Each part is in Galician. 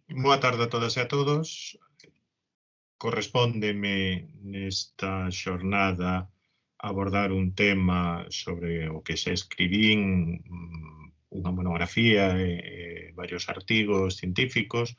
Boa tarde a todas e a todos. Correspóndeme nesta xornada abordar un tema sobre o que xa escribín, unha monografía e varios artigos científicos,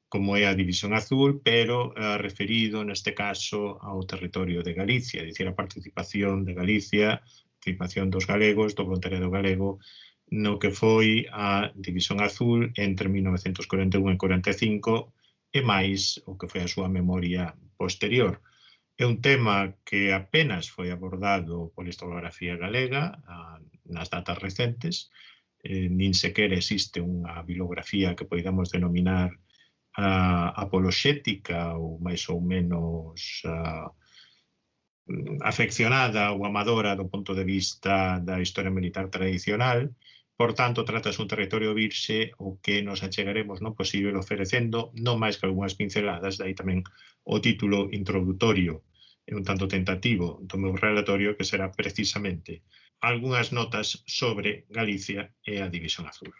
como é a División Azul, pero referido neste caso ao territorio de Galicia, é dicir, a participación de Galicia, participación dos galegos, do voluntariado galego, no que foi a División Azul entre 1941 e 45 e máis o que foi a súa memoria posterior. É un tema que apenas foi abordado pola historiografía galega nas datas recentes, nin sequera existe unha bibliografía que poidamos denominar apoloxética ou máis ou menos afeccionada ou amadora do ponto de vista da historia militar tradicional. Por tanto, tratase un territorio virxe o que nos achegaremos no posible oferecendo non máis que algunhas pinceladas, dai tamén o título introductorio e un tanto tentativo do meu relatorio, que será precisamente algunhas notas sobre Galicia e a División Azul.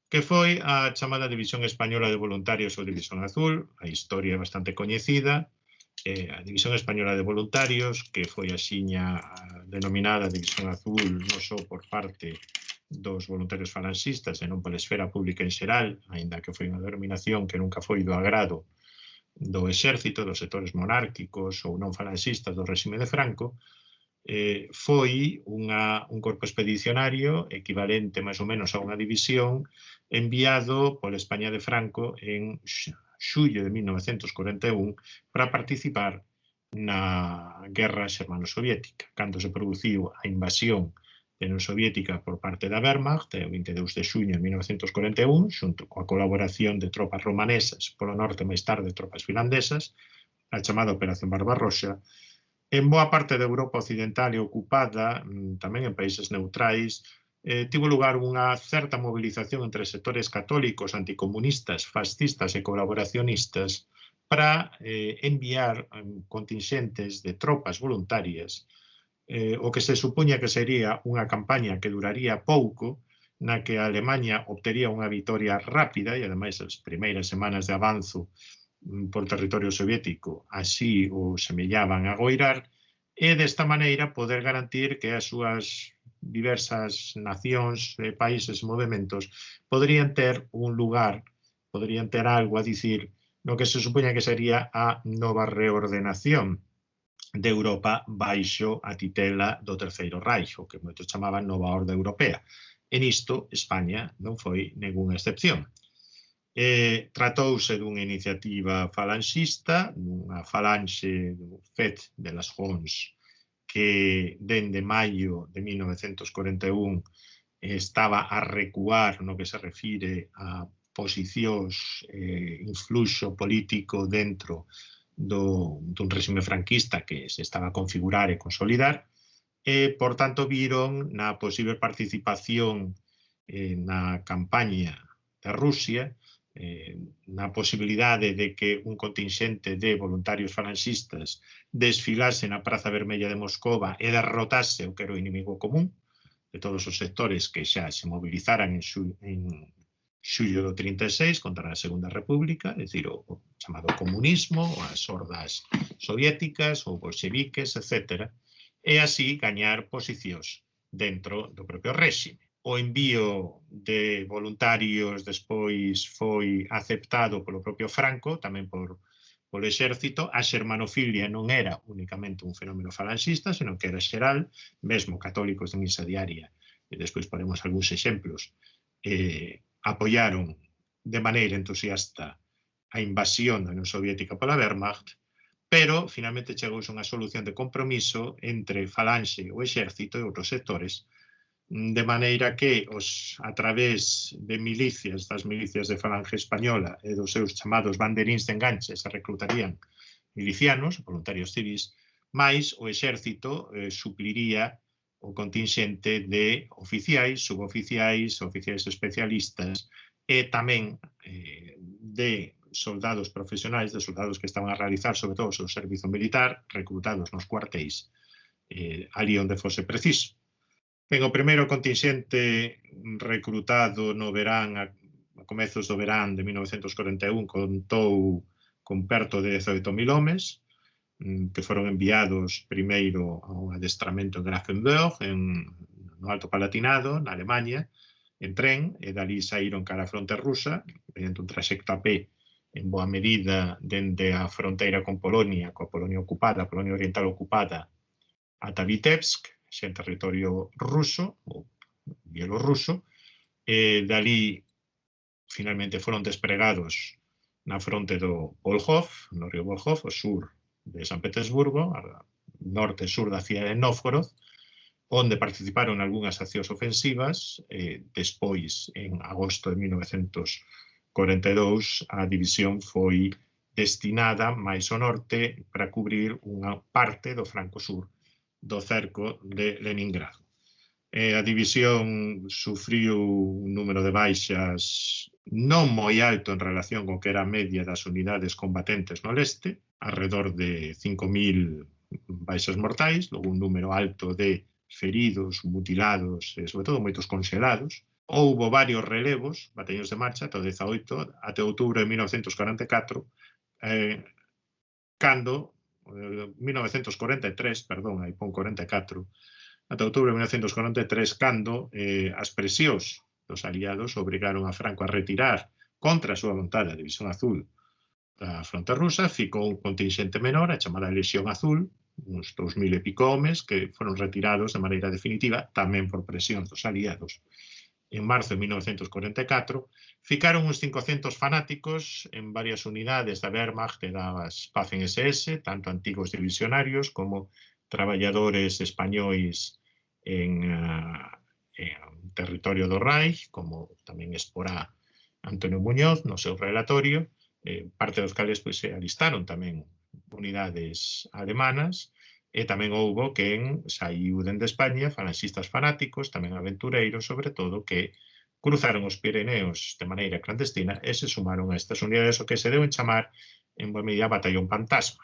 Que foi a chamada División Española de Voluntarios ou División Azul, a historia é bastante coñecida, a División Española de Voluntarios, que foi axiña denominada División Azul non só por parte dos voluntarios falanxistas e non pola esfera pública en xeral, aínda que foi unha denominación que nunca foi do agrado do exército, dos sectores monárquicos ou non falanxistas do réxime de Franco, foi un corpo expedicionario equivalente máis ou menos a unha división enviado pola España de Franco en xullo de 1941 para participar na guerra xermano-soviética, cando se produciu a invasión da Unión Soviética por parte da Wehrmacht, o 22 de xuño de 1941, xunto coa colaboración de tropas romanesas, polo norte máis tarde tropas finlandesas, a chamada Operación Barbarroxa. En boa parte da Europa occidental e ocupada, tamén en países neutrais, tivo lugar unha certa movilización entre sectores católicos, anticomunistas, fascistas e colaboracionistas para enviar contingentes de tropas voluntarias, o que se supoña que sería unha campaña que duraría pouco, na que a Alemanha obtería unha vitoria rápida e, ademais, as primeiras semanas de avanzo por territorio soviético así o semellaban a goirar, e desta maneira poder garantir que as súas diversas nacións, países e movimentos poderían ter un lugar, poderían ter algo a dicir no que se supoña que sería a nova reordenación de Europa baixo a titela do Terceiro Reich, o que moitos chamaban Nova Orde Europea. E nisto, España non foi ningunha excepción. Tratouse dunha iniciativa falanxista, dunha falanxe do FET de las Jons, que dende maio de 1941 estaba a recuar no que se refire a posicións, influxo político dentro dun réxime franquista que se estaba a configurar e consolidar, e, por tanto, viron na posible participación na campaña de Rusia, na posibilidade de que un contingente de voluntarios falanxistas desfilase na Praza Vermella de Moscova e derrotase o que era o inimigo común de todos os sectores que xa se movilizaran en xullo do 36 contra a Segunda República, é dicir, o chamado comunismo, as hordas soviéticas ou bolcheviques, etc., e así gañar posicións dentro do propio réxime. O envío de voluntarios despois foi aceptado polo propio Franco, tamén polo exército. A xermanofilia non era únicamente un fenómeno falanxista, senón que era xeral, mesmo católicos de misa diaria, e despois ponemos algúns exemplos, apoiaron de maneira entusiasta a invasión da Unión Soviética pola Wehrmacht, pero finalmente chegouse unha solución de compromiso entre falanxe, o exército e outros sectores, de maneira que a través de milicias, das milicias de falange española e dos seus chamados banderíns de enganche, se reclutarían milicianos, voluntarios civis, máis o exército supliría o contingente de oficiais, suboficiais, oficiais especialistas e tamén de soldados profesionais, de soldados que estaban a realizar sobre todo o seu servizo militar, reclutados nos cuartéis, ali onde fose preciso. Ben, o primeiro contingente recrutado no verán a comezos do verán de 1941 contou con perto de 18.000 homes, que foron enviados primeiro a un adestramento en Grafenberg, no Alto Palatinado, na Alemanha, en tren, e dali saíron cara a fronte rusa, mediante un traxecto a pé, en boa medida, dende a fronteira con Polonia, coa Polonia ocupada, a Polonia Oriental ocupada, ata Vitebsk, en territorio ruso, ou bielorruso, e dali finalmente foron despregados na fronte do Volhov, no río Volhov, ao sur de San Petersburgo, ao norte e sur da cidade de Nóvgorod, onde participaron en algunhas accións ofensivas. Despois, en agosto de 1942, a división foi destinada máis ao norte para cubrir unha parte do flanco sur do cerco de Leningrado. A división sufriu un número de baixas non moi alto en relación con que era a media das unidades combatentes no leste, alrededor de 5.000 baixas mortais, logo un número alto de feridos, mutilados e, sobre todo, moitos conxelados. Houbo varios relevos, batallóns de marcha, ata o 18, até outubro de 1944, cando, 1943, perdón, aí pon 44, ata outubro de 1943, cando as presións dos aliados obrigaron a Franco a retirar contra a súa vontade a División Azul da fronte rusa. Ficou un contingente menor, a chamada Legión Azul, uns 2.000 e pico homes, que foron retirados de maneira definitiva, tamén por presións dos aliados. En marzo de 1944, ficaron uns 500 fanáticos en varias unidades da Wehrmacht e das Waffen-SS, tanto antigos divisionarios como traballadores españois en territorio do Reich, como tamén exporá Antonio Muñoz no seu relatorio, parte dos cales se alistaron tamén unidades alemanas, e tamén houbo quen saiu dende España, falanxistas fanáticos, tamén aventureiros, sobre todo, que cruzaron os Pireneos de maneira clandestina e se sumaron a estas unidades, o que se deu en chamar en boa medida Batallón Fantasma.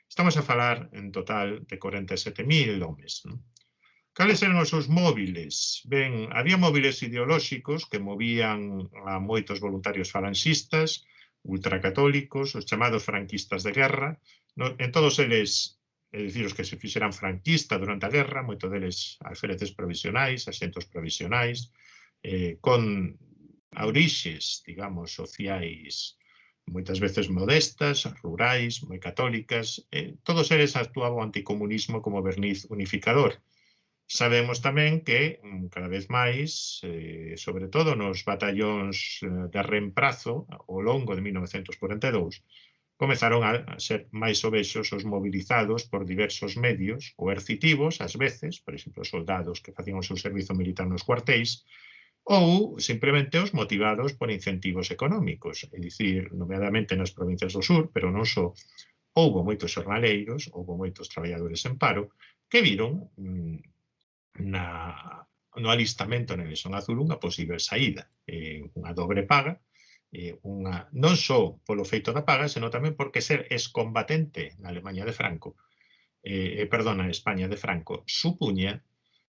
Estamos a falar en total de 47.000 homes. Cales eran os seus móviles? Ben, había móviles ideolóxicos que movían a moitos voluntarios falanxistas, ultracatólicos, os chamados franquistas de guerra. En todos eles, é dicir, os que se fixeran franquista durante a guerra, moito deles alféreces provisionais, asentos provisionais, con orixes, digamos, sociais moitas veces modestas, rurais, moi católicas. Todos eles actuaban o anticomunismo como verniz unificador. Sabemos tamén que, cada vez máis, sobre todo nos batallóns de reemprazo, ao longo de 1942, comezaron a ser máis obexos os movilizados por diversos medios coercitivos, ás veces, por exemplo, soldados que facían o seu servizo militar nos cuartéis, ou simplemente os motivados por incentivos económicos, é dicir, nomeadamente nas provincias do sur, pero non só. Houbo moitos xornaleiros, houbo moitos traballadores en paro, que viron no alistamento na Legión Azul unha posible saída, unha dobre paga, non só polo feito da paga, senón tamén porque ser excombatente na Alemanha de Franco, perdón, na España de Franco, supuña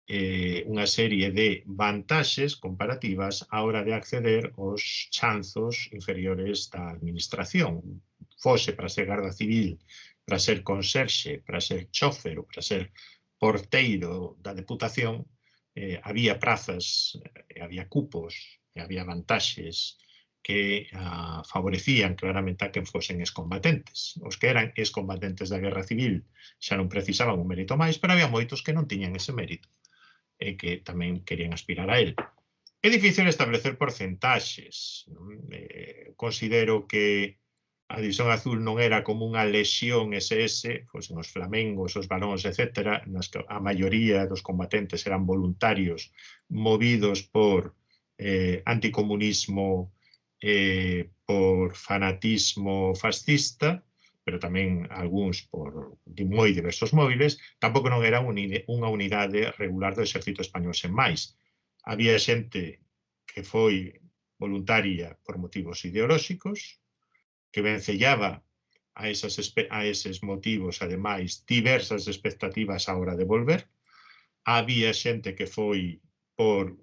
unha serie de vantaxes comparativas á hora de acceder aos chanzos inferiores da administración. Fose para ser garda civil, para ser conserxe, para ser chofer ou para ser porteiro da Deputación, había prazas, había cupos, había vantaxes que favorecían claramente a quen fosen excombatentes. Os que eran excombatentes da Guerra Civil xa non precisaban un mérito máis, pero había moitos que non tiñan ese mérito e que tamén querían aspirar a él. É difícil establecer porcentaxes. Considero que a División Azul non era como unha lexión SS, fosen os flamengos, os baróns, etc., nas que a maioría dos combatentes eran voluntarios movidos por anticomunismo, por fanatismo fascista, pero tamén algúns por moi diversos móviles. Tampouco non era unha unidade regular do exército español sen máis. Había xente que foi voluntaria por motivos ideolóxicos, que vencellaba a eses motivos, ademais, diversas expectativas á hora de volver. Había xente que foi por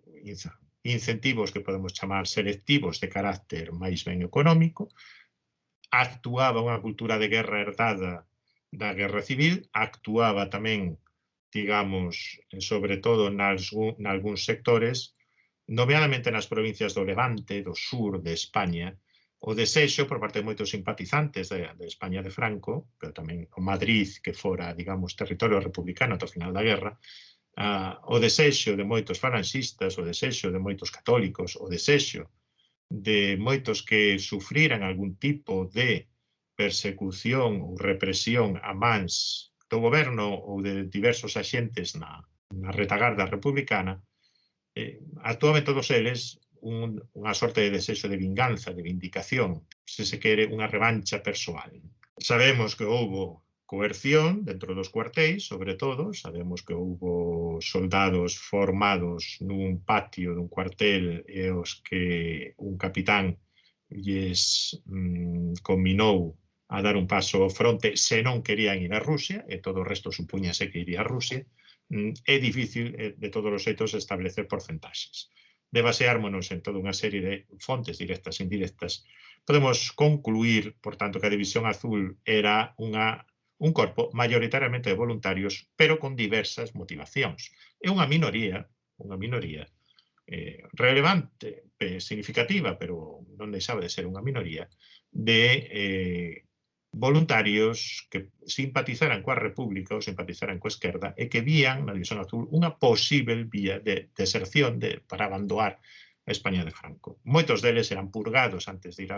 incentivos que podemos chamar selectivos de carácter máis ben económico, actuaba unha cultura de guerra herdada da Guerra Civil, actuaba tamén, digamos, sobre todo nalgúns sectores, nomeadamente nas provincias do Levante, do sur de España, o desexo por parte de moitos simpatizantes de España de Franco, pero tamén o Madrid, que fora, digamos, territorio republicano ata o final da guerra, o desexo de moitos falanxistas, o desexo de moitos católicos, o desexo de moitos que sufriran algún tipo de persecución ou represión a mans do goberno ou de diversos axentes na retagarda republicana, actuaban todos eles unha sorte de desexo de vinganza, de vindicación, se se quere, unha revancha persoal. Sabemos que houbo coerción dentro dos cuartéis, sobre todo, sabemos que houbo soldados formados nun patio dun cuartel e os que un capitán lles conminou a dar un paso ao fronte se non querían ir a Rusia, e todo o resto supúñase que iría a Rusia. É difícil, de todos os xeitos, establecer porcentaxes. De baseármonos en toda unha serie de fontes directas e indirectas, podemos concluir, por tanto, que a División Azul era un corpo maioritariamente de voluntarios, pero con diversas motivacións. É unha minoría relevante, significativa, pero non deixaba de ser unha minoría, de voluntarios que simpatizaran coa República ou simpatizaran coa esquerda e que vían na División Azul unha posible vía de deserción para abandonar a España de Franco. Moitos deles eran purgados antes de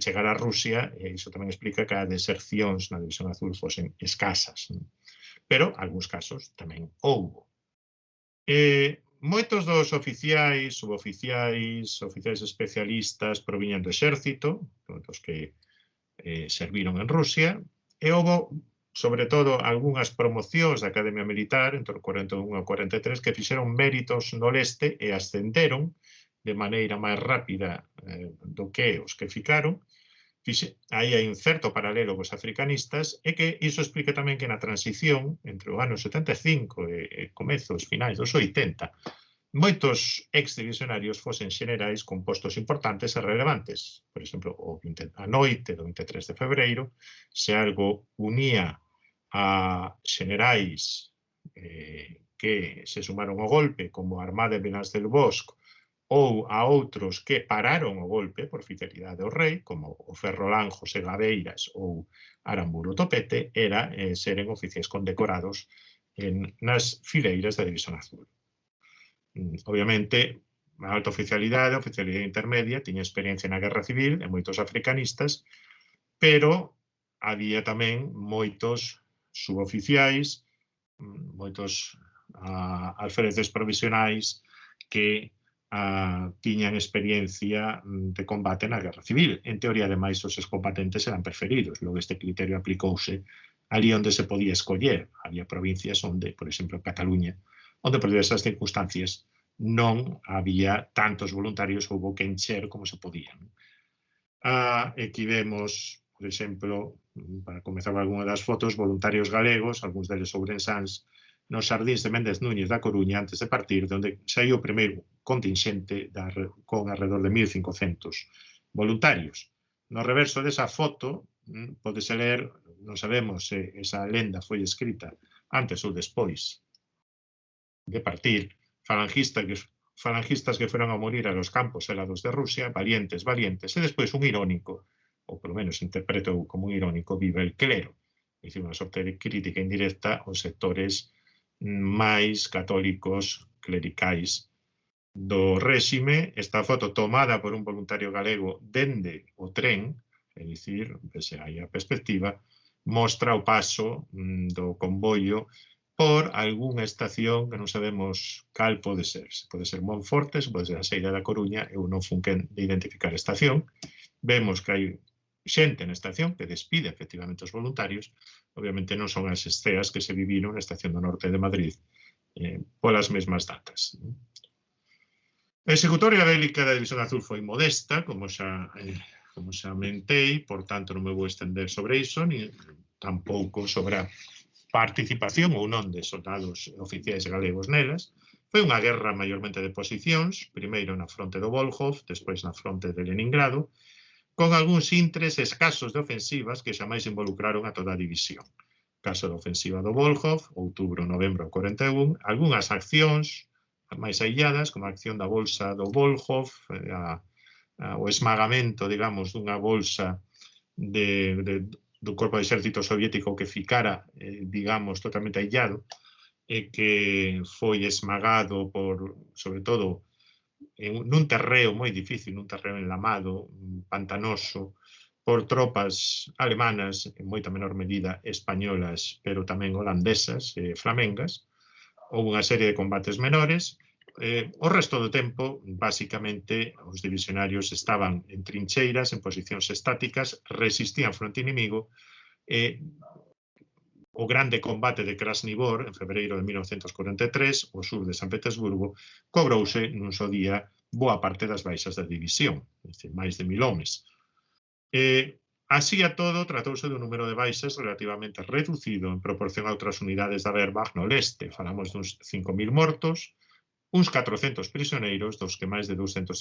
chegar a Rusia, e iso tamén explica que as desercións na División Azul fosen escasas. Pero, algúns casos, tamén houbo. Moitos dos oficiais, suboficiais, oficiais especialistas proviñan do exército, dos que serviron en Rusia, e houve, sobre todo, algunhas promocións da Academia Militar, entre o 41 e o 43, que fixeron méritos no leste e ascenderon de maneira máis rápida do que os que ficaron. Aí hai un certo paralelo cos africanistas, e que iso explica tamén que na transición entre o ano 75 e comezos finais dos 80, moitos ex-divisionarios fosen xenerais con postos importantes e relevantes. Por exemplo, a noite do 23 de febreiro, se algo unía a xenerais que se sumaron ao golpe, como Armada de Benás del Bosque, ou a outros que pararon o golpe por fidelidade ao rei, como o ferrolán José Gabeiras ou Aramburu Topete, seren oficiais condecorados nas fileiras da División Azul. Obviamente, a alta oficialidade intermedia, tiña experiencia na Guerra Civil e moitos africanistas, pero había tamén moitos suboficiais, moitos alfereces provisionais que tiñan experiencia de combate na Guerra Civil. En teoría, ademais, os excombatentes eran preferidos. Logo, este criterio aplicouse ali onde se podía escoller. Había provincias onde, por exemplo, Cataluña, onde por diversas circunstancias non había tantos voluntarios, houbo que encher como se podían. Aquí vemos, por exemplo, para comezar algunha das fotos, voluntarios galegos, algúns deles ourensáns, nos xardíns de Méndez Núñez da Coruña antes de partir, onde saiu o primeiro contingente con alrededor de 1.500 voluntarios. No reverso desa foto, podese ler, non sabemos se esa lenda foi escrita antes ou despois de partir, falangistas que fueron a morir a los campos helados de Rusia, valientes, e despois un irónico, ou polo menos interpretou como un irónico, viva el clero. É dicir, unha sorte de crítica indirecta aos sectores máis católicos clericais do réxime. Esta foto tomada por un voluntario galego dende o tren, é dicir, pese aí a perspectiva, mostra o paso do convoio por algunha estación que non sabemos cal pode ser. Se pode ser Monfortes, pode ser a saída da Coruña, eu non fun quen de identificar a estación. Vemos que hai xente na estación que despide efectivamente os voluntarios. Obviamente non son as esceas que se viviron na estación do norte de Madrid polas mesmas datas. A executoria bélica da División Azul foi modesta, como xa mentei, por tanto non me vou estender sobre iso, ni tampouco sobre a participación ou non de soldados oficiais galegos nelas. Foi unha guerra maiormente de posicións, primeiro na fronte do Volhov, despois na fronte de Leningrado, con algúns intres escasos de ofensivas que xamais involucraron a toda a división. Caso da ofensiva do Volhov, outubro-novembro 41, algunhas accións máis ailladas, como a acción da bolsa do Volhov, o esmagamento, digamos, dunha bolsa do corpo de exército soviético que ficara, digamos, totalmente aillado, e que foi esmagado por, sobre todo, nun terreo moi difícil, nun terreo enlamado, pantanoso, por tropas alemanas, en moita menor medida españolas, pero tamén holandesas e flamengas. Houve unha serie de combates menores. O resto do tempo, basicamente, os divisionarios estaban en trincheiras, en posicións estáticas, resistían fronte inimigo, e o grande combate de Krasny Bor, en febreiro de 1943, ao sur de San Petersburgo, cobrouse nun só día boa parte das baixas da división, máis de 1000 homes. Así a todo, tratouse dun número de baixas relativamente reducido en proporción a outras unidades da Wehrmacht no leste. Falamos duns 5000 mortos, uns 400 prisioneiros, dos que máis de 250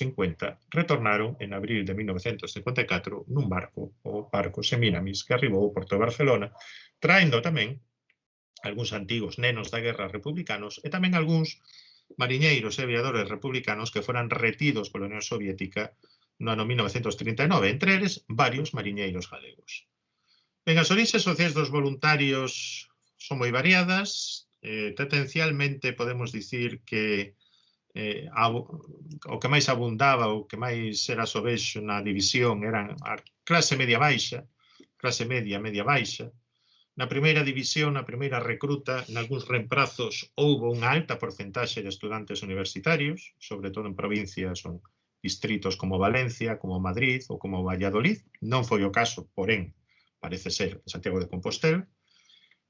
retornaron en abril de 1954 nun barco, o barco Semiramis, que arribou ao porto de Barcelona, traendo tamén algúns antigos nenos da guerra republicanos e tamén algúns mariñeiros e aviadores republicanos que foran retidos pola Unión Soviética no ano 1939, entre eles varios mariñeiros galegos. Ben, as orixes sociais dos voluntarios son moi variadas. Tendencialmente podemos dicir que o que máis abundaba, o que máis era sovexo na división eran a clase media-baixa, clase media, media-baixa. Na primeira división, na primeira recruta, nalgúns reemprazos houbo unha alta porcentaxe de estudantes universitarios, sobre todo en provincias ou distritos como Valencia, como Madrid ou como Valladolid. Non foi o caso, porén, parece ser, de Santiago de Compostela.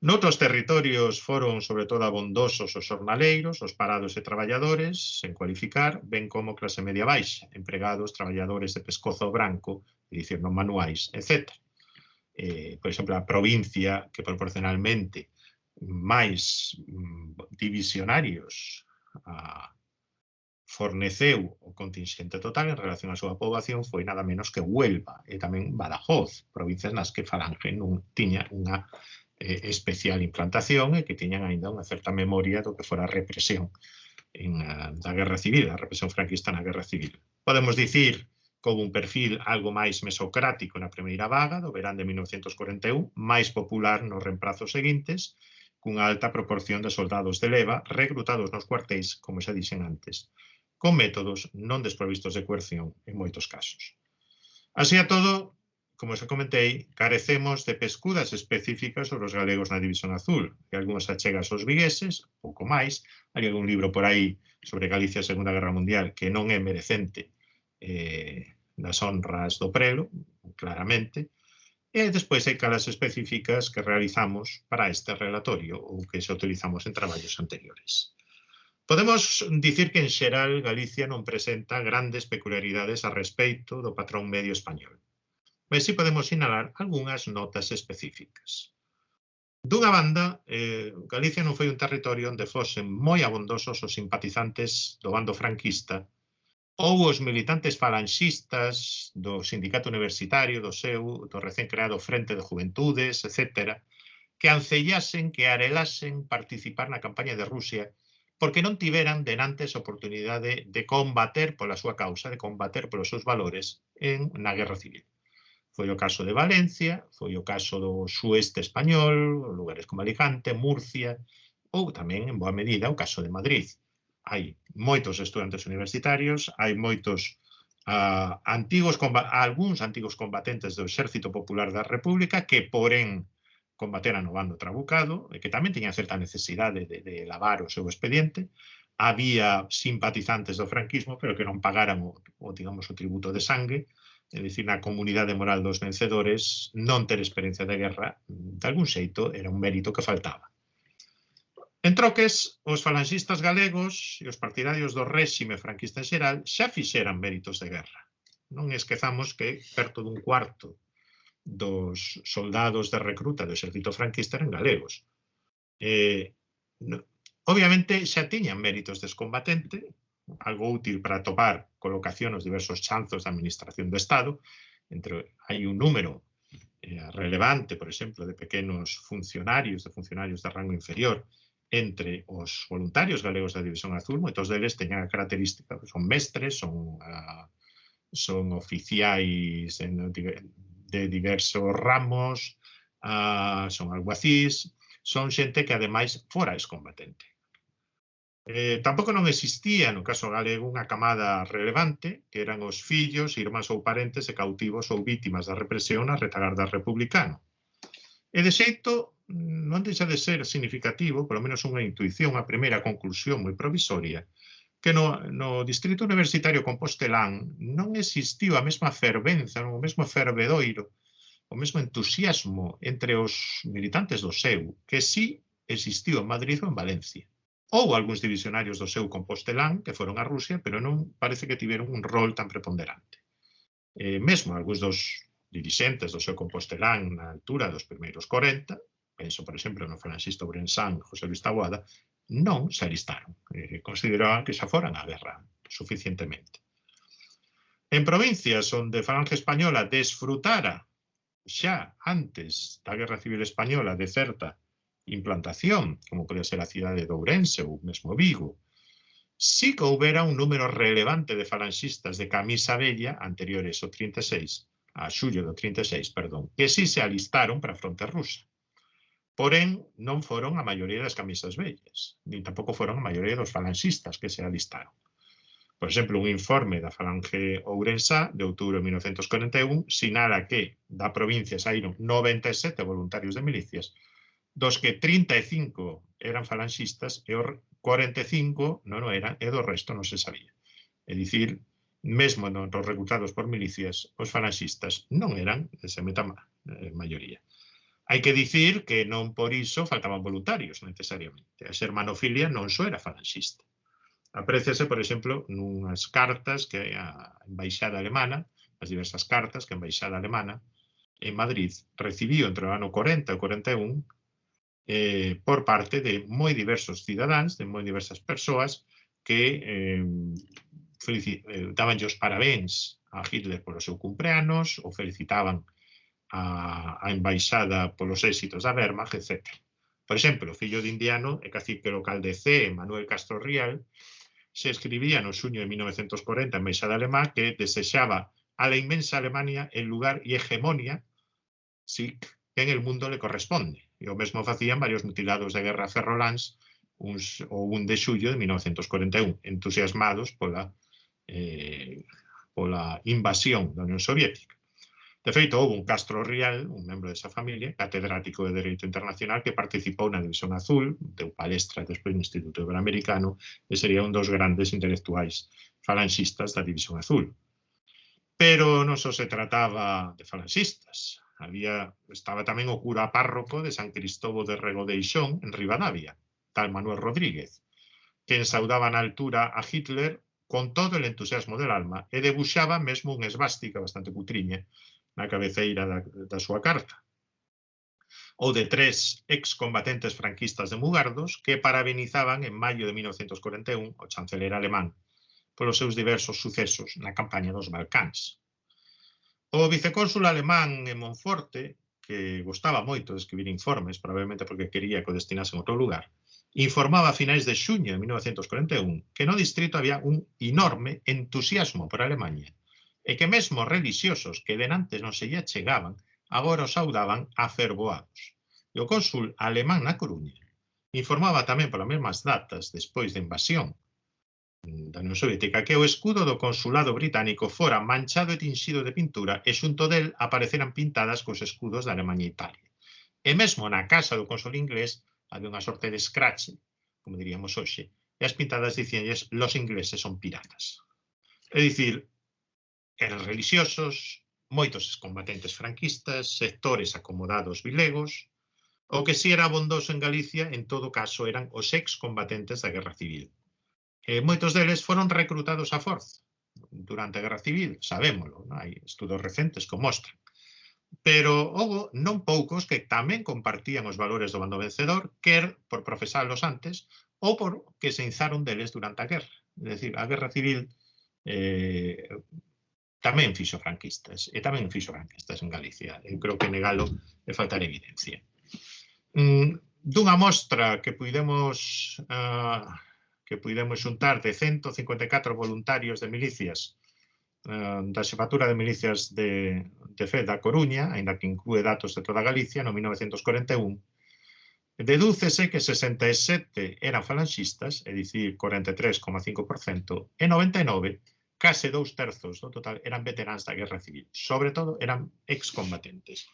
Noutros territorios foron, sobre todo, abondosos os xornaleiros, os parados e traballadores, sen cualificar, ben como clase media-baixa, empregados, traballadores de pescozo branco, é dicir, non manuais, etc. Por exemplo, a provincia que proporcionalmente máis divisionarios forneceu o contingente total en relación á súa poboación foi nada menos que Huelva e tamén Badajoz, provincias nas que Falange non tiña unha especial implantación e que tiñan aínda unha certa memoria do que fora a represión da Guerra Civil, a represión franquista na Guerra Civil. Podemos dicir que houve un perfil algo máis mesocrático na primeira vaga do verán de 1941, máis popular nos reemprazos seguintes, cunha alta proporción de soldados de leva recrutados nos cuartéis, como xa dixen antes, con métodos non desprovistos de coerción en moitos casos. Así a todo, como xa comentei, carecemos de pescudas específicas sobre os galegos na División Azul, que algúns achegas aos vigueses, pouco máis. Hai algún libro por aí sobre Galicia a Segunda Guerra Mundial que non é merecente das honras do prelo, claramente, e despois hai calas específicas que realizamos para este relatorio ou que xa utilizamos en traballos anteriores. Podemos dicir que, en xeral, Galicia non presenta grandes peculiaridades a respeito do patrón medio español, mas si podemos sinalar algunhas notas específicas. Dunha banda, Galicia non foi un territorio onde fosen moi abondosos os simpatizantes do bando franquista ou os militantes falanxistas do sindicato universitario, do recén creado Frente de Juventudes, etc., que ancellasen, que arelasen participar na campaña de Rusia porque non tiveran denantes oportunidade de combater pola súa causa, de combater polos seus valores na Guerra Civil. Foi o caso de Valencia, foi o caso do sueste español, lugares como Alicante, Murcia, ou tamén, en boa medida, o caso de Madrid. Hai moitos estudantes universitarios, hai moitos algúns antigos combatentes do Exército Popular da República que, porén, combateran no bando trabucado e que tamén tiñan certa necesidade de lavar o seu expediente. Había simpatizantes do franquismo, pero que non pagaran digamos, o tributo de sangue, é dicir, na comunidade moral dos vencedores, non ter experiencia de guerra, de algún xeito, era un mérito que faltaba. En troques, os falanxistas galegos e os partidarios do réxime franquista en xeral xa fixeran méritos de guerra. Non esquezamos que perto dun cuarto dos soldados de recruta do exército franquista eran galegos. Obviamente xa tiñan méritos de excombatente, algo útil para atopar colocación nos diversos chanzos da administración do Estado. Hai un número relevante, por exemplo, de pequenos funcionarios, de rango inferior, entre os voluntarios galegos da División Azul. Moitos deles teñan a característica, son mestres, son oficiais de diversos ramos, son alguacís, son xente que ademais fora excombatente. Tampouco non existía, no caso galego, unha camada relevante, que eran os fillos, irmáns ou parentes de cautivos ou vítimas da represión na retagarda republicana. E de xeito, non deixa de ser significativo, polo menos unha intuición, a primeira conclusión moi provisoria, que no distrito universitario compostelán non existiu a mesma fervenza, o mesmo fervedoiro, o mesmo entusiasmo entre os militantes do seu, que sí existiu en Madrid ou en Valencia. Houbo algúns divisionarios do seu compostelán que foron a Rusia, pero non parece que tiveron un rol tan preponderante. Mesmo algúns dos dirixentes do seu compostelán na altura dos primeiros 40, penso, por exemplo, no falanxista ourensán José Luis Taboada, non se alistaron. Consideraban que xa foran á guerra suficientemente. En provincias onde a falange española desfrutara xa antes da Guerra Civil Española de certa implantación, como pode ser a cidade de Ourense ou mesmo Vigo, sí que houbera un número relevante de falanxistas de camisa bella anteriores ao 36, a xullo do 36, perdón, que sí se alistaron para a fronte rusa. Porén, non foron a maioría das camisas bellas, nin tampouco foron a maioría dos falanxistas que se alistaron. Por exemplo, un informe da falange ourensá de outubro de 1941 sinala que da provincia saíron 97 voluntarios de milicias, dos que 35 eran falanxistas e os 45 non o eran, e do resto non se sabía. É dicir, mesmo nos reclutados por milicias, os falanxistas non eran esa maioría. Hai que dicir que non por iso faltaban voluntarios necesariamente. A xermanofilia non só era falanxista. Apréciase, por exemplo, nunhas cartas que a embaixada alemana, as diversas cartas que a embaixada alemana en Madrid recibiu entre o ano 40 e 41 por parte de moi diversos cidadáns, de moi diversas persoas que dabanlle os parabéns a Hitler polo seu cumpleanos ou felicitaban a embaixada polos éxitos da Wehrmacht, etc. Por exemplo, o fillo de Indiano e cacique local de Cee, Manuel Castro Rial, se escribía no xuño de 1940 en embaixada alemá que desexaba a la inmensa Alemania el lugar y hegemonia sí, que en el mundo le corresponde. E o mesmo facían varios mutilados de guerra ferroláns o 1 de xullo de 1941, entusiasmados pola invasión da Unión Soviética. De feito, houve un Castro Rial, un membro desa familia, catedrático de Dereito Internacional, que participou na División Azul, deu palestra despois no Instituto Iberoamericano, e sería un dos grandes intelectuais falanxistas da División Azul. Pero non só se trataba de falanxistas. Estaba tamén o cura párroco de San Cristóbal de Regodeixón, en Ribadavia, tal Manuel Rodríguez, que ensaudaba na altura a Hitler con todo el entusiasmo del alma e debuxaba mesmo unha esvástica bastante cutriña na cabeceira da súa carta. Ou de 3 excombatentes franquistas de Mugardos que parabenizaban en maio de 1941 o chanceler alemán polos seus diversos sucesos na campaña dos Balcáns. O vicecónsul alemán en Monforte, que gostaba moito de escribir informes, probablemente porque quería que o destinasen a outro lugar, informaba a finais de xuño de 1941 que no distrito había un enorme entusiasmo por Alemanha e que mesmo religiosos que denantes non se lle chegaban, agora os saudaban afervoados. E o cónsul alemán na Coruña informaba tamén polas mesmas datas despois da invasión da Unión Soviética que o escudo do consulado británico fora manchado e tinxido de pintura e xunto del apareceran pintadas cos escudos da Alemanha e Italia. E mesmo na casa do cónsul inglés había unha sorte de scratch, como diríamos hoxe, e as pintadas dicíanlles los ingleses son piratas. É dicir, eran religiosos, moitos excombatentes franquistas, sectores acomodados vilegos, o que si era bondoso en Galicia, en todo caso, eran os excombatentes da Guerra Civil. Moitos deles foron recrutados a forza durante a Guerra Civil, sabémolo, hai estudos recentes que o mostran. Pero houve non poucos que tamén compartían os valores do bando vencedor, quer por profesalos antes ou por que se inzaron deles durante a guerra. É dicir, a guerra civil tamén fixo franquistas, e tamén fixo franquistas en Galicia. Eu creo que negalo é faltar evidencia. Dunha mostra que puidemos xuntar de 154 voluntarios de milicias da xefatura de milicias de FED da Coruña, aínda que inclúe datos de toda Galicia, no 1941, dedúcese que 67 eran falanxistas, é dicir, 43,5%, e 99, case 2/3 do total, eran veteráns da Guerra Civil. Sobre todo, eran excombatentes.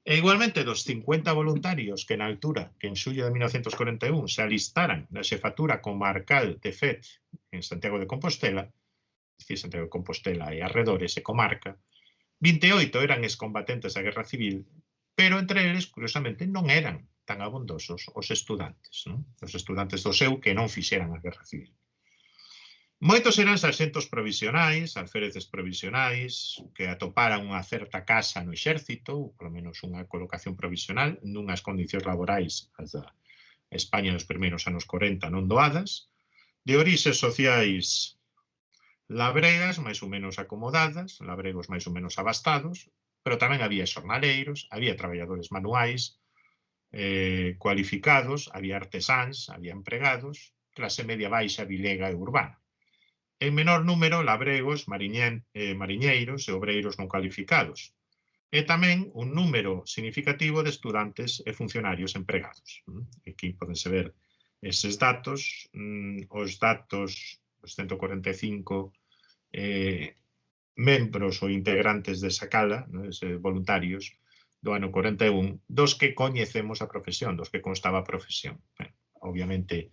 E igualmente, dos 50 voluntarios que na altura, que en xullo de 1941, se alistaran na xefatura comarcal de FED en Santiago de Compostela, é dicir, Santiago de Compostela e arredores e comarca, 28 eran excombatentes da Guerra Civil, pero entre eles, curiosamente, non eran tan abondosos os estudantes, non? Os estudantes do seu que non fixeran a Guerra Civil. Moitos eran sarxentos provisionais, alféreces provisionais, que atoparan unha certa casa no exército, ou polo menos unha colocación provisional, nunhas condicións laborais as da España nos primeiros anos 40 non doadas, de orixes sociais labregas, máis ou menos acomodadas, labregos máis ou menos abastados, pero tamén había xornaleiros, había traballadores manuais, cualificados, había artesáns, había empregados, clase media baixa, vilega e urbana. En menor número, labregos, mariñeiros e obreiros non cualificados. E tamén un número significativo de estudantes e funcionarios empregados. Aquí podense ver eses datos, os datos, os 145 membros ou integrantes desa cala, voluntarios do ano 41, dos que coñecemos a profesión, dos que constaba a profesión. Obviamente,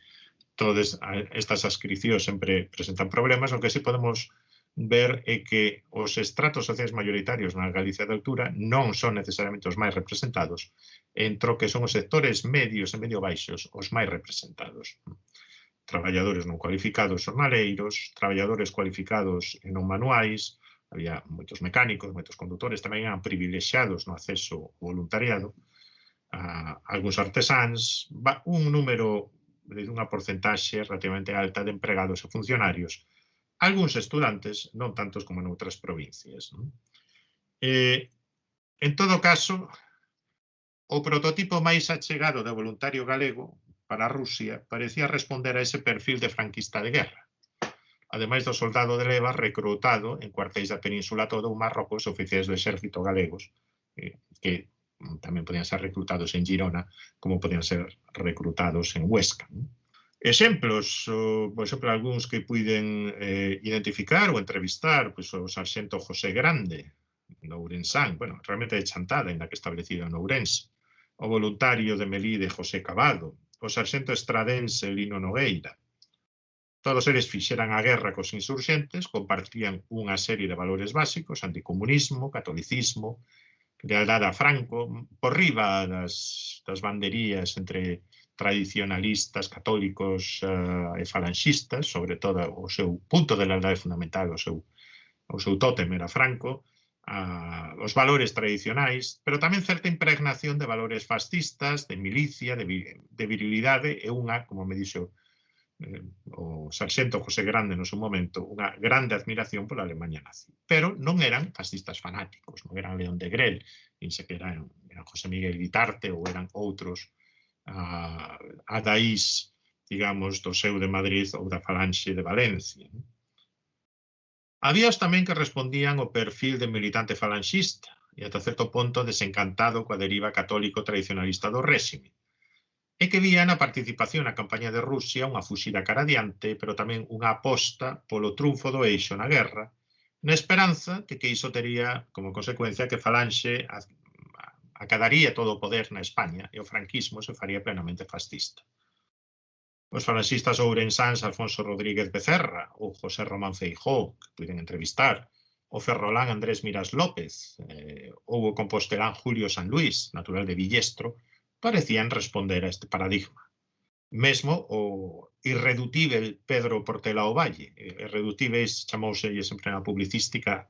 todas estas adscripcións sempre presentan problemas, o que sí podemos ver é que os estratos sociais maioritarios na Galicia de altura non son necesariamente os máis representados, entre o que son os sectores medios e medio baixos os máis representados. Traballadores non cualificados xornaleiros, traballadores cualificados e non manuais, había moitos mecánicos, moitos condutores, tamén eran privilexiados no acceso ao voluntariado, algúns artesáns, un número de unha porcentaxe relativamente alta de empregados e funcionarios, algúns estudantes, non tantos como noutras provincias. En todo caso, o prototipo máis achegado de voluntario galego para a Rusia parecía responder a ese perfil de franquista de guerra, ademais do soldado de leva recrutado en cuartéis da península toda ou Marrocos, oficiais do exército galegos, que tamén podían ser recrutados en Girona, como podían ser recrutados en Huesca. Exemplos, por exemplo, algúns que puiden identificar ou entrevistar, o sarxento José Grande, no Ourensán, bueno, realmente de Chantada, ainda que establecido en Ourense, o voluntario de Melide José Cabado, o sarxento estradense Lino Nogueira. Todos eles fixeran a guerra cos insurxentes, compartían unha serie de valores básicos, anticomunismo, catolicismo, lealdade a Franco, por riba das banderías entre tradicionalistas, católicos e falanxistas, sobre todo o seu punto de lealdade fundamental, o seu tótem era Franco, os valores tradicionais, pero tamén certa impregnación de valores fascistas, de milicia, de virilidade e unha, como me dixo o sarxento José Grande no seu momento, unha grande admiración pola Alemanha nazi. Pero non eran fascistas fanáticos, non eran León de Grel, nin sequera eran José Miguel Guitarte ou eran outros adaís, digamos, do seu de Madrid ou da falanxe de Valencia. Habíaos tamén que respondían ao perfil de militante falanxista e ata certo ponto desencantado coa deriva católico tradicionalista do réxime, e que vía na participación na campaña de Rusia unha fuxida cara adiante, pero tamén unha aposta polo triunfo do eixo na guerra, na esperanza de que iso tería como consecuencia que Falanxe acadaría todo o poder na España e o franquismo se faría plenamente fascista. Os falanxistas ourensáns Alfonso Rodríguez Becerra ou José Román Feijóo, que puiden entrevistar, o ferrolán Andrés Miras López ou o compostelán Julio San Luis, natural de Villestro, parecían responder a este paradigma. Mesmo o irredutível Pedro Portela Ovalle, irredutíveis chamouselle sempre na publicística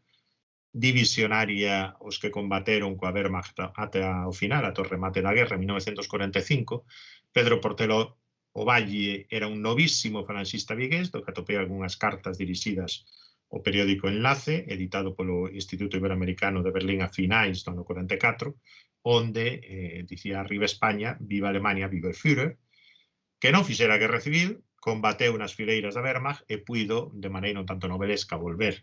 divisionaria os que combateron coa Wehrmacht ata o final, ata o remate da guerra en 1945, Pedro Portela O Valle era un novísimo falanxista vigués, do que atopei algunhas cartas dirixidas ao periódico Enlace, editado polo Instituto Iberoamericano de Berlín a finais do ano 44, onde dicía arriba España, viva Alemania, viva el Führer, que non fixera a guerra civil, combateu nas fileiras da Wehrmacht e puido, de maneira un tanto novelesca, volver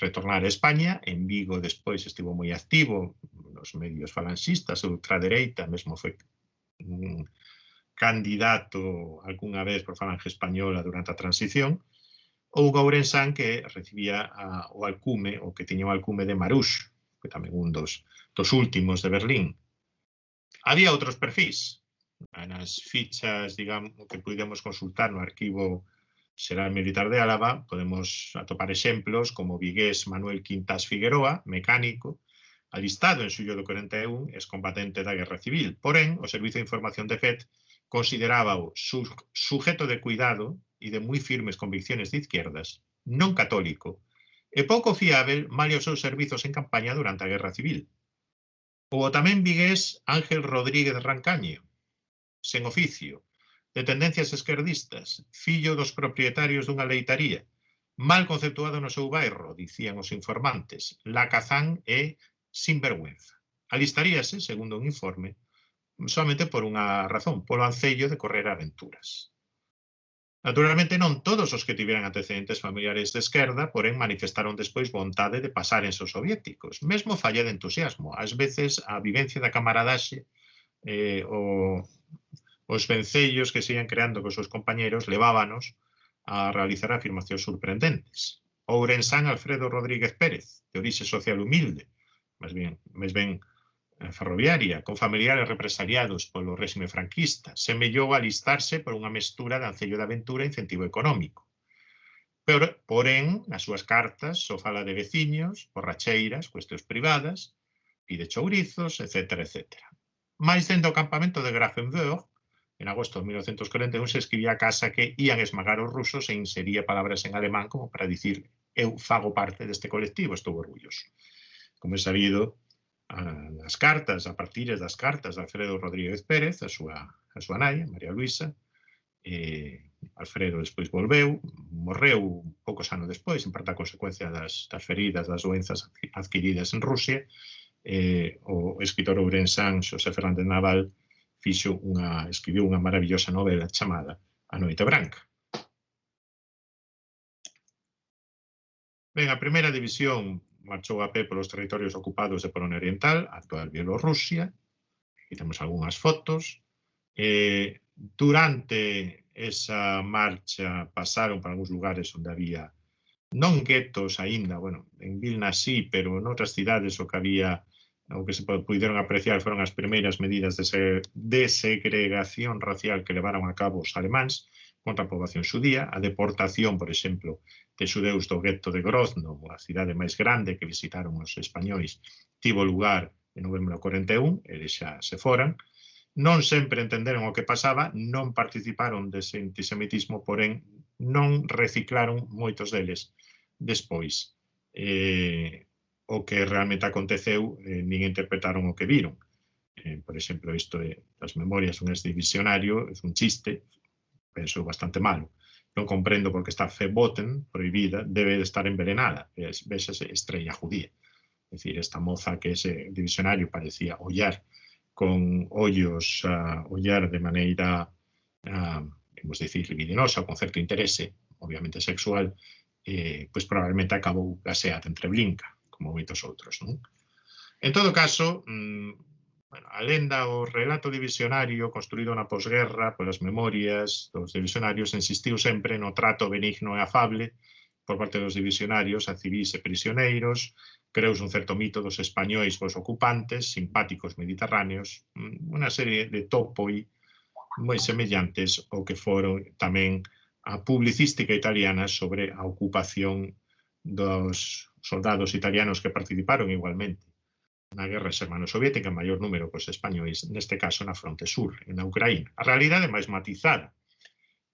retornar a España. En Vigo despois estivo moi activo nos medios falanxistas, ultradereita, mesmo foi candidato algunha vez por Falange Española durante a transición, ou Ourensán, que recibía o alcume, o que tiña o alcume de Marush, que tamén un dos últimos de Berlín. Había outros perfis. Nas fichas, digamos, que podemos consultar no Arquivo Xeral Militar de Álava, podemos atopar exemplos como Vigués Manuel Quintás Figueroa, mecánico, alistado en xullo do 41, excombatente da Guerra Civil. Porén, o Servizo de Información de FET consideraba o sujeto de cuidado e de moi firmes convicciones de izquierdas, non católico, e pouco fiável malia os seus servizos en campaña durante a Guerra Civil. O tamén vigués Ángel Rodríguez Rancaño, sen oficio, de tendencias esquerdistas, fillo dos propietarios dunha leitaría, mal conceptuado no seu bairro, dicían os informantes, lacazán e sinvergüenza. Alistaríase, segundo un informe, solamente por unha razón, polo ancello de correr aventuras. Naturalmente non todos os que tiveran antecedentes familiares de esquerda, porén manifestaron despois vontade de pasar en seus soviéticos, mesmo falla de entusiasmo. Ás veces a vivencia da camaradaxe, os vencellos que se ian creando cos seus compañeros levábanos a realizar afirmacións sorprendentes. Ourensán Alfredo Rodríguez Pérez, de orixe social humilde, máis ben ferroviaria, con familiares represaliados polo réxime franquista, semellou alistarse por unha mestura de ancello de aventura e incentivo económico. Porén, nas súas cartas só fala de veciños, borracheiras, cuestións privadas, pide chourizos, etc. Mais dentro do campamento de Grafenwörth, en agosto de 1941, se escribía a casa que ían esmagar os rusos e insería palabras en alemán como para dicir eu fago parte deste colectivo, estou orgulloso. Como é sabido, as cartas, a partir das cartas de Alfredo Rodríguez Pérez, a súa nai, María Luisa, Alfredo despois volveu, morreu poucos anos despois, en parte a consecuencia das feridas, das doenzas adquiridas en Rusia. O escritor ourensán Xosé Fernández Naval escribiu unha maravillosa novela chamada A Noite Branca. Ben, a primeira división marchou a pé polos territorios ocupados de Polonia Oriental, actual Bielorrusia. Aquí temos algunhas fotos. Durante esa marcha pasaron por algúns lugares onde había non guetos aínda, bueno, en Vilna sí, pero en outras cidades o que se puderon apreciar foron as primeiras medidas de segregación racial que levaron a cabo os alemáns contra a poboación xudía, a deportación, por exemplo, de xudeus do gueto de Grozno, a cidade máis grande que visitaron os españois, tivo lugar en novembro do 41, eles xa se foran. Non sempre entenderon o que pasaba, non participaron dese antisemitismo, porén non reciclaron moitos deles despois. O que realmente aconteceu, nin interpretaron o que viron. Por exemplo, isto das memorias un divisionario, é un chiste, penso bastante malo. Non comprendo por que está verboten, prohibida, debe de estar envenenada. Véxase Estrella Judía. É dicir, esta moza que ese divisionario parecía ollar con ollos, ollar de maneira, vamos dicir, libidinosa, con certo interese, obviamente sexual, pois probablemente acabou gaseada entre blinca, como moitos outros, non? En todo caso, a lenda, o relato divisionario construído na posguerra polas memorias dos divisionarios insistiu sempre no trato benigno e afable por parte dos divisionarios a civís e prisioneiros, creouse un certo mito dos españois cos ocupantes, simpáticos mediterráneos, unha serie de topoi moi semellantes ao que foron tamén a publicística italiana sobre a ocupación dos soldados italianos que participaron igualmente na guerra xermano-soviética, en maior número cos españois, neste caso na fronte sur, na Ucraína. A realidade é máis matizada.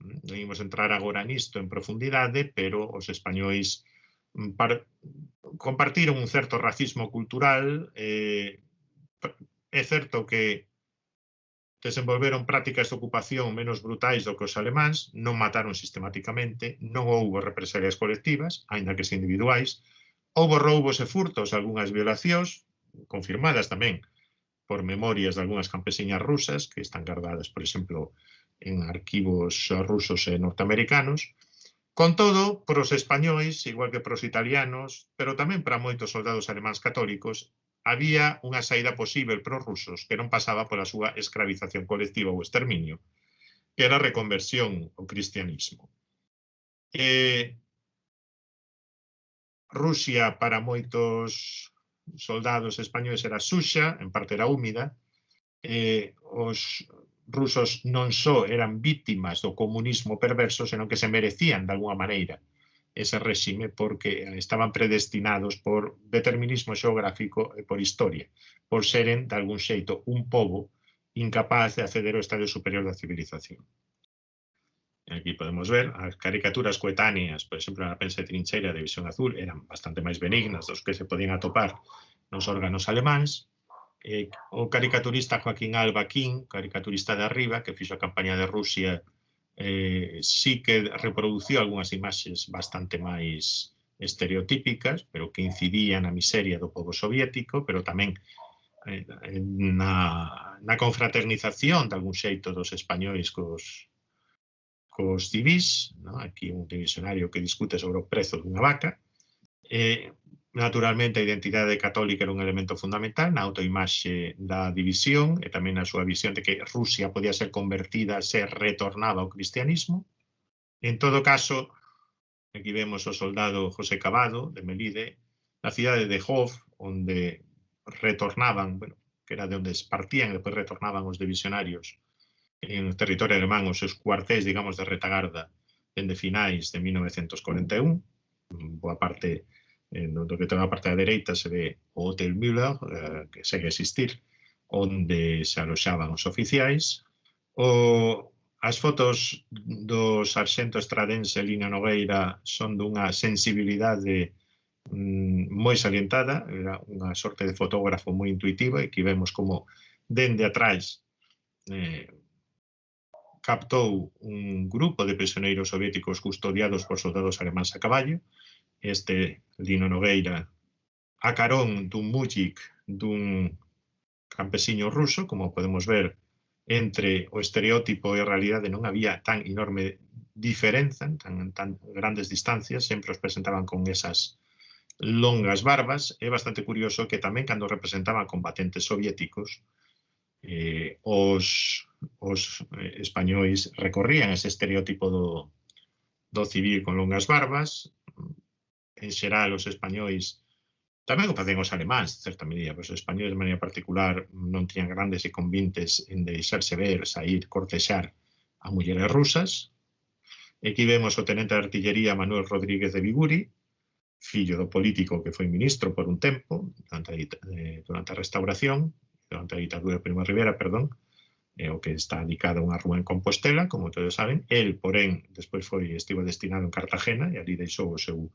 Non imos entrar agora nisto en profundidade, pero os españois compartiron un certo racismo cultural. É certo que desenvolveron prácticas de ocupación menos brutais do que os alemáns, non mataron sistemáticamente, non houbo represalias colectivas, aínda que se individuais, houbo roubos e furtos, algunhas violacións, confirmadas tamén por memorias de algunhas campesiñas rusas, que están guardadas, por exemplo, en arquivos rusos e norteamericanos. Con todo, pros españois, igual que pros italianos, pero tamén para moitos soldados alemáns católicos, había unha saída posible pros rusos que non pasaba pola súa escravización colectiva ou exterminio, que era a reconversión ao cristianismo. Rusia, para moitos soldados españoles, era suxa, en parte era húmida. Os rusos non só eran vítimas do comunismo perverso, senón que se merecían, de alguma maneira, ese réxime porque estaban predestinados por determinismo xeográfico e por historia, por seren, de algún xeito, un pobo incapaz de acceder ao estadio superior da civilización. Aquí podemos ver as caricaturas coetáneas, por exemplo, na pensa de trincheira de División Azul, eran bastante máis benignas dos que se podían atopar nos órganos alemáns. O caricaturista Joaquín Alba King, caricaturista de arriba, que fixo a campaña de Rusia, sí que reproduciu algunhas imaxes bastante máis estereotípicas, pero que incidían na miseria do pobo soviético, pero tamén na confraternización de algún xeito dos españois cos civis. Aquí un divisionario que discute sobre o prezo dunha vaca. Naturalmente, a identidade católica era un elemento fundamental na autoimaxe da división e tamén na súa visión de que Rusia podía ser convertida se retornaba ao cristianismo. En todo caso, aquí vemos o soldado José Cavado, de Melide, na cidade de Hof, onde retornaban, que era de onde partían e depois retornaban os divisionarios en territorio alemán, os seus cuartéis, digamos, de retagarda dende finais de 1941. Boa parte do que ten a parte da dereita se ve o Hotel Müller, que segue a existir, onde se aloxaban os oficiais. As fotos do sarxento estradense Lino Nogueira son dunha sensibilidade moi salientada, era unha sorte de fotógrafo moi intuitivo, e aquí vemos como dende atrás captou un grupo de prisioneiros soviéticos custodiados por soldados alemáns a caballo. Este Lino Nogueira a carón dun mújic dun campesiño ruso, como podemos ver, entre o estereótipo e a realidade non había tan enorme diferenza, tan grandes distancias, sempre os presentaban con esas longas barbas. É bastante curioso que tamén cando representaban combatentes soviéticos, os españois recorrían ese estereótipo do civil con longas barbas. En xeral, os españois, tamén o facen os alemáns, de certa medida, pero os españois de maneira particular non tiñan grandes inconvenientes en deixarse ver, sair, cortexar a mulleres rusas. Aquí vemos o tenente de artillería Manuel Rodríguez de Viguri, fillo do político que foi ministro por un tempo, durante a restauración, durante a ditadura de Primo de Rivera, perdón, o que está dedicado a unha rúa en Compostela, como todos saben. El, porén, despois estivo destinado en Cartagena e ali deixou o seu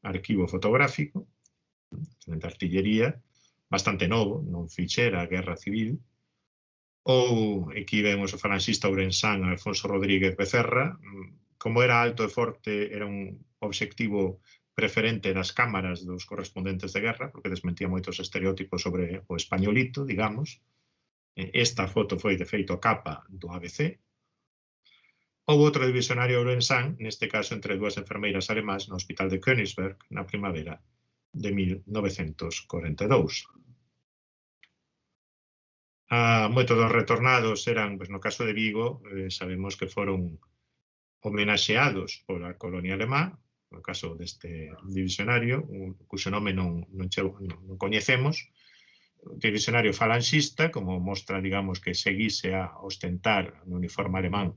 arquivo fotográfico, de artillería, bastante novo, non fixera a Guerra Civil. Ou aquí vemos o falanxista ourensán Alfonso Rodríguez Becerra. Como era alto e forte, era un obxectivo preferente das cámaras dos correspondentes de guerra, porque desmentía moitos estereótipos sobre o españolito, digamos. Esta foto foi, de feito, a capa do ABC. Houve outro divisionario ourensán, neste caso entre dúas enfermeiras alemás no hospital de Königsberg na primavera de 1942. Moitos dos retornados eran, no caso de Vigo, sabemos que foron homenaxeados pola colonia alemá, no caso deste divisionario, cuxo nome non coñecemos, divisionario falanxista, como mostra, digamos, que seguise a ostentar no uniforme alemán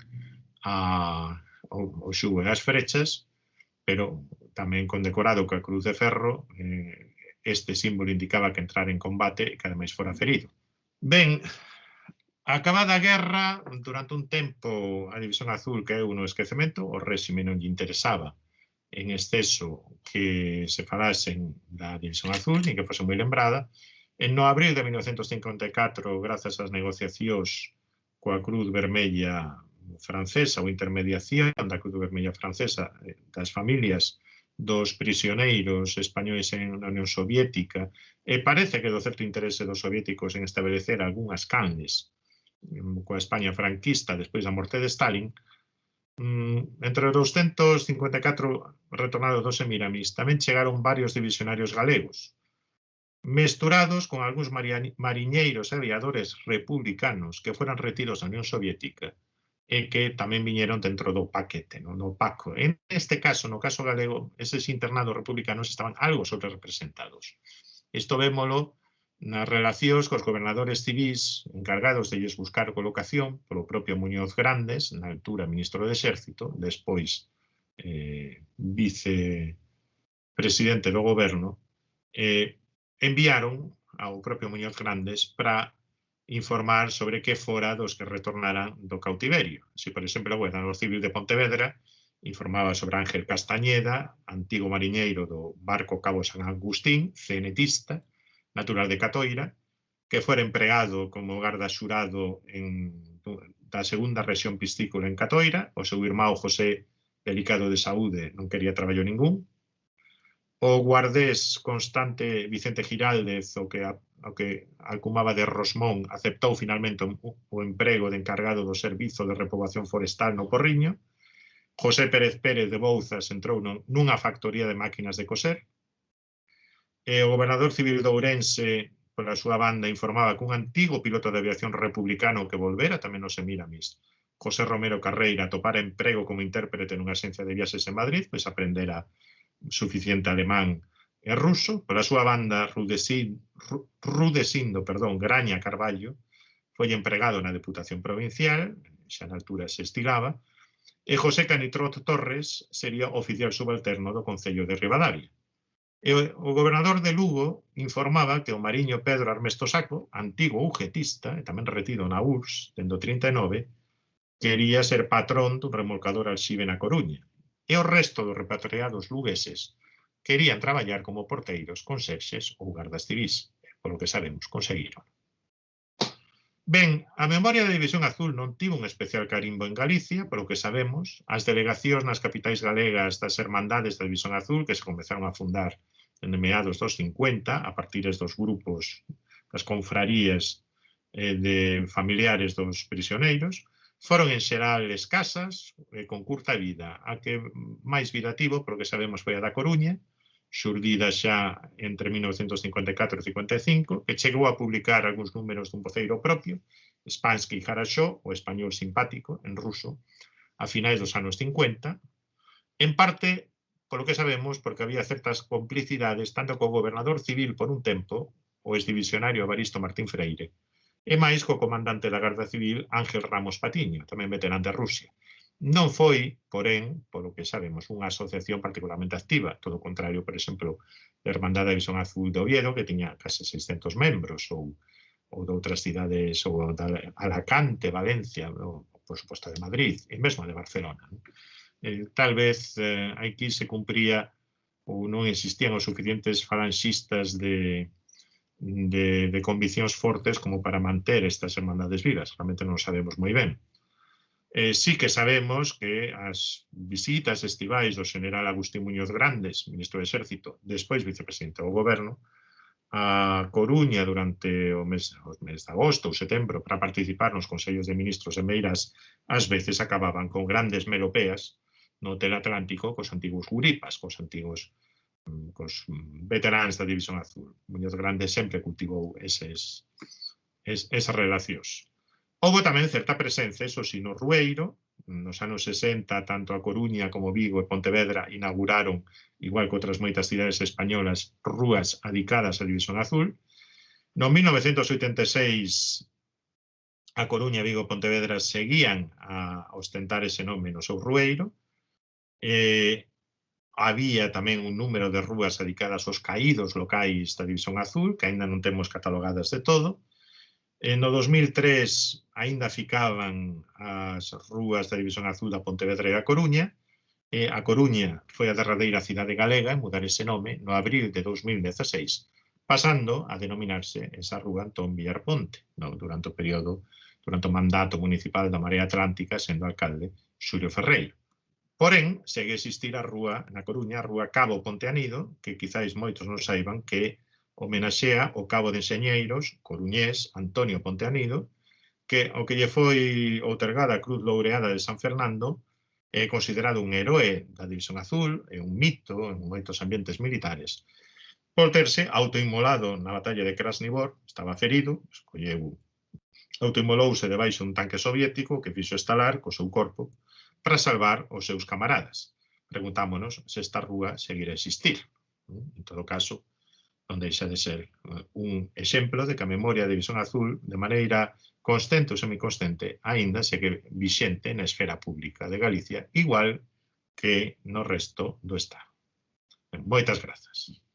o xugo e as frechas, pero tamén condecorado coa Cruz de Ferro. Este símbolo indicaba que entrara en combate e que ademais fora ferido. Ben, acabada a guerra, durante un tempo a División Azul caeu no esquecemento, o réxime non lle interesaba en exceso que se falasen da División Azul, nin que fose moi lembrada. En no abril de 1954, grazas ás negociacións coa Cruz Vermella francesa ou intermediación da Cruz Vermella francesa das familias dos prisioneiros españois na Unión Soviética, e parece que do certo interese dos soviéticos en establecer algunhas canles coa España franquista despois da morte de Stalin, entre os 254 retornados do Semiramis tamén chegaron varios divisionarios galegos, mesturados con algúns mariñeiros e aviadores republicanos que foran retidos da Unión Soviética e que tamén viñeron dentro do paquete, no Paco. En este caso, no caso galego, eses internados republicanos estaban algo sobrerepresentados. Isto vémolo nas relacións cos gobernadores civís encargados de lles buscar colocación polo propio Muñoz Grandes, na altura ministro do Exército, despois vicepresidente do goberno, enviaron ao propio Muñoz Grandes para informar sobre que fora dos que retornaran do cautiverio. Si, por exemplo, o gobernador civil de Pontevedra informaba sobre Ángel Castañeda, antigo mariñeiro do barco Cabo San Agustín, cenetista, natural de Catoira, que fora empregado como garda xurado da segunda rexión piscícola en Catoira. O seu irmão José, delicado de saúde, non quería traballo ningún. O guardés constante Vicente Giraldez, o que alcumaba de Rosmón, aceptou finalmente o emprego de encargado do Servizo de Repoboación Forestal no Porriño. José Pérez Pérez de Bouzas entrou nunha factoría de máquinas de coser. E o gobernador civil de Ourense, pola súa banda, informaba que un antigo piloto de aviación republicano que volvera tamén no Semiramis, José Romero Carreira, atopara emprego como intérprete nunha agencia de viaxes en Madrid, pois aprendera suficiente alemán e ruso. Pola súa banda, Rudesindo Graña Carballo foi empregado na Deputación Provincial, xa na altura se estilaba, e José Canitrot Torres sería oficial subalterno do Concello de Ribadavia. E o gobernador de Lugo informaba que o mariño Pedro Armesto Saco, antigo ugetista e tamén retido na URSS dende o 39, quería ser patrón dun remolcador alxibe na Coruña. E o resto dos repatriados lugueses querían traballar como porteiros, conserxes ou gardas civís. Polo que sabemos, conseguiron. Ben, a memoria da División Azul non tivo un especial carimbo en Galicia, polo que sabemos. As delegacións nas capitais galegas das Hermandades da División Azul, que se comezaron a fundar en meados dos 50, a partir dos grupos, das confrarías de familiares dos prisioneiros, foron en xeral escasas, con curta vida. A que máis vida tivo, polo que sabemos, foi a da Coruña, xurdida xa entre 1954 e 55, que chegou a publicar algúns números dun voceiro propio, Spansky Harashó, o español simpático, en ruso, a finais dos anos 50, en parte, polo que sabemos, porque había certas complicidades tanto co gobernador civil por un tempo, o exdivisionario Evaristo Martín Freire, e máis co comandante da Garda Civil Ángel Ramos Patiño, tamén veterán de Rusia. Non foi, porén, polo que sabemos, unha asociación particularmente activa, todo o contrario, por exemplo, da Hermandade da División Azul de Oviedo, que tiña case 600 membros, ou de outras cidades, ou de Alacante, Valencia, por suposto de Madrid, e mesmo de Barcelona. Tal vez aquí se cumpría ou non existían os suficientes falanxistas de conviccións fortes como para manter estas hermandades vivas. Realmente non sabemos moi ben. Sí que sabemos que as visitas estivais do general Agustín Muñoz Grandes, ministro do Exército, despois vicepresidente do goberno, a Coruña durante os mes de agosto ou setembro para participar nos consellos de ministros e Meirás, ás veces acababan con grandes meropeas no Hotel Atlántico cos antigos guripas, cos veteranos da División Azul. Muñoz Grande sempre cultivou esas relacións. Houve tamén certa presenza, eso si, no Rueiro. Nos anos 60, tanto a Coruña como Vigo e Pontevedra inauguraron, igual que outras moitas cidades españolas, rúas adicadas á División Azul. No 1986, a Coruña, Vigo e Pontevedra seguían a ostentar ese nome no seu Rueiro. Había tamén un número de rúas dedicadas aos caídos locais da División Azul, que aínda non temos catalogadas de todo. No 2003 aínda ficaban as rúas da División Azul da Pontevedra e da Coruña. A Coruña foi a derradeira cidade galega en mudar ese nome no abril de 2016, pasando a denominarse esa rúa Antón Villar Ponte, durante o período durante o mandato municipal da Marea Atlántica, sendo alcalde Xulio Ferreiro. Porén, segue a existir a rúa na Coruña, a rúa Cabo Ponteanido, que quizáis moitos non saiban que homenaxea o cabo de enxeñeiros coruñés Antonio Ponteanido, que ao que lle foi outorgada a Cruz Loureada de San Fernando, é considerado un heroe da División Azul, é un mito en moitos ambientes militares, por terse autoinmolado na batalla de Krasnivor, estaba ferido, autoinmolouse debaixo un tanque soviético que fixo estalar co seu corpo para salvar os seus camaradas. Preguntámonos se esta rúa seguirá a existir. En todo caso, non deixa de ser un exemplo de que a memoria da División Azul, de maneira consciente ou semiconsciente, aínda segue vixente na esfera pública de Galicia, igual que no resto do Estado. Moitas grazas.